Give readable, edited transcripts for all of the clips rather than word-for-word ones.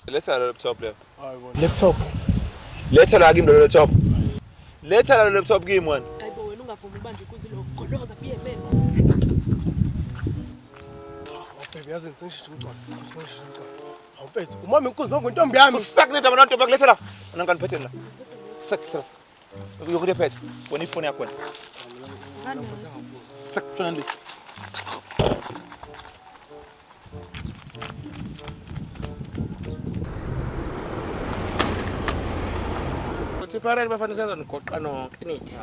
Letha la laptop le. Laptop. Letha la kimi lo laptop. Letha la laptop kimi wena. Hayibo wena ungavumi ubanje ukuthi lo goloza biye men. Baby yazi ngisengishilo umntwana. Ngisengishilo umntwana. Awufethu umama inkunzi bangontombi yami. Usakuletha abantu bakuletha la. Nangani phetheni la. Sakutha. Uyokuthi phethe. Wona ifoni yakho wena. Sakutshona le. Parang bafanele senza nigoqa nonke nithi.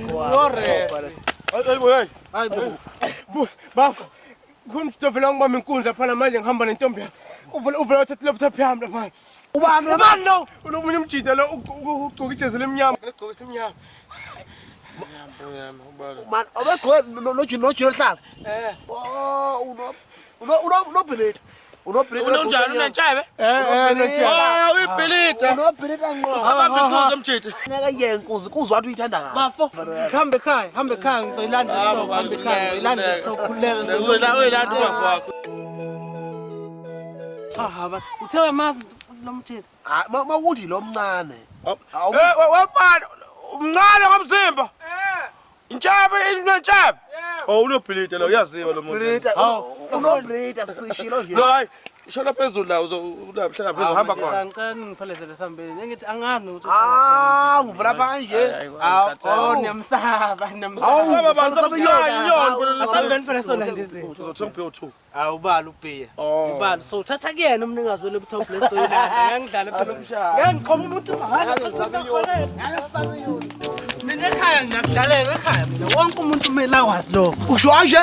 Lore. Hayibo. Bafu. Kumstofela ngibamba inkundla phana manje ngihamba nentombi yami. Uvela uthatha laptop yami lapha. Ubani lo? Unomunye umjida lo ugcoka ijezi lemnyama. Lesigcoka esimnyama. Man, abekho no jino hlaza. Oh, unobhileta. Unonjani unentshebe? Nentshebe. Uyibhilita. Unobhileta ngo. Ababhikuza emjidi. Ngeke yenkunzi kuzwathi uyithanda kabi. Bafo, hambe ekhaya ngizoyilanda laptop, hambe ekhaya ngizoyilanda laptop khuleka. Uyilanda kwakho. Haba, uthe mazi nomthithi. Mawuthi lo mncane. Wafana umncane ngomzimba. Intshebe inentshebe. Oh unobhilita lo uyaziwa lo muntu. Bhileta. Unobhileta sishilo nje. No hayi, ishola phezulu la uzohlala phezulu hamba khona. Ngicela ngiphelezele sambeni. Engithi angazi ukuthi ngivula manje. Niyamsaba. Awusaba bantu abanyoni. Asambeni phela sona ndizi. Uzothenga u2. Awubala ubhiya. Ubala so uthatha kuyena umnikazi we laptop leso yilanda. Ngangidlala phela umshaya. Ngeke ngiqhoma umuntu mahala. Mina ekhaya ngiyakudlalela ekhaya mina wonke umuntu umela wazi lo. Usho kanje?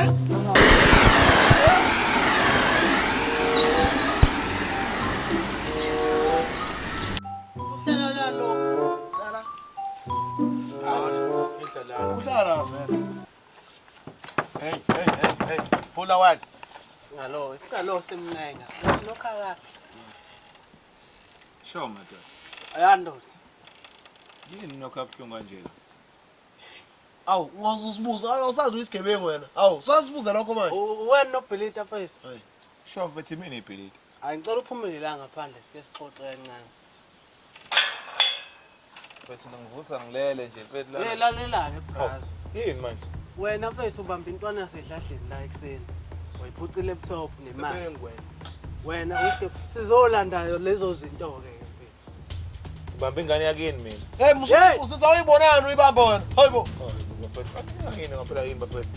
Hey. Fula wena. Singalo semnenga. Sinokhaka. Show madod. Ayando. Yini nokabuhlungu kanje la? Awu, ngozosibuza, awusazi isigebengu wena. Awu, sasibuza lokho manje. Wena nobhilita face. Show vethi mina ibhilika. Hayi ngicela uphumele la ngaphandle sike sixoxe kancane. Vethi ngivusa ngilele nje vethi la. Lalela-ke brazo. Yini manje? Wena mfethu ubamba intwana yasedladleni la ekseni. Wayiphuca i-laptop nemali. Wena uske sizolandayo lezo zinto ke mfethu. Ubamba ingane yakini mina. Hey, usisawuyibonana uyibamba wena. Hayibo. Ngine ngaphela yini bafethu.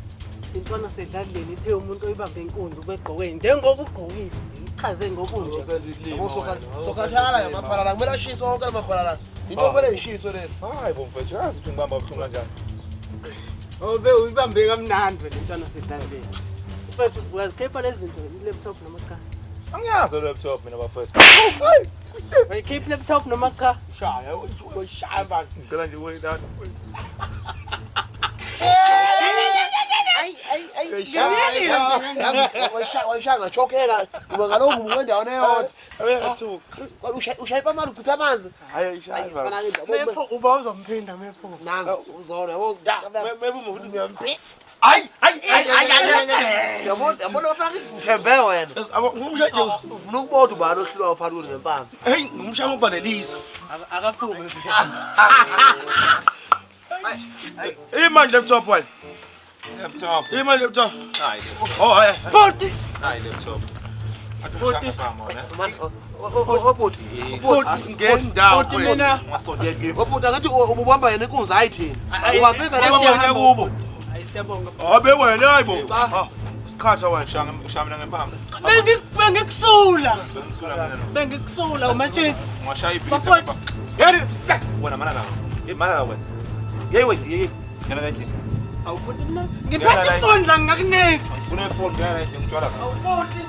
Intwana yasedladleni ithe umuntu oyibambe inkunzi ubegqoke njengoba ugqokile ichaze ngobunje. Sokhathala yamaphalala kumele ashiso wonke amaphalala. Into vele ishiso lesi. Hayibo mfethu yazi ukuthi ngibamba ubuhlungu kanjani. Obe uyibambe kamnandi le ntwana yasedladleni. Mfethu uyazikhipha lezi zinto i-laptop noma cha? Angiyazi lo laptop mina bafethu. Wayikhipha i-laptop noma cha? Shaya, uyishaya manje. Ngicela nje uyilanda. Wayishaya ngachokeka ngoba ngalokho ngwendawana eyodwa. Awethu. Ushayipha amali uchitha amanzi. Hayi ishaya manje. Mepho uba uzomphinda mepho. Nanga uzona yabo. Mebe umuntu ngiyampi. Ay. Yabona bafaka ngithembe wena. Ngumshaje. Ufuna ukubona ubani ohlulwa phakathi ngempama. Hey, ngumshaya uvalelisa. Akaphume. Imali laptop wena. Laptop. Imali laptop. Hayi. Oh hayi. Boti. Hayi laptop. Boti. Boti asingeni ndawo. Boti mina. Ngasondela kimi. Boti ngathi ububamba yena inkunzi ayithini. Ubambeka Siyabona kubo. Siyabonga. Abe wena hayibo. Sikhatha wena shamina ngempama. Bengikusula umatshini. Ngashaya ibhili. Yeri, wena mana la. Mana wena. Yeyi. Ngena kanje. Awubuthi mina. Ngiphethe ifoni la ngakunika. Ngifuna ifoni ngena kanje ngitshwala. Awubuthi.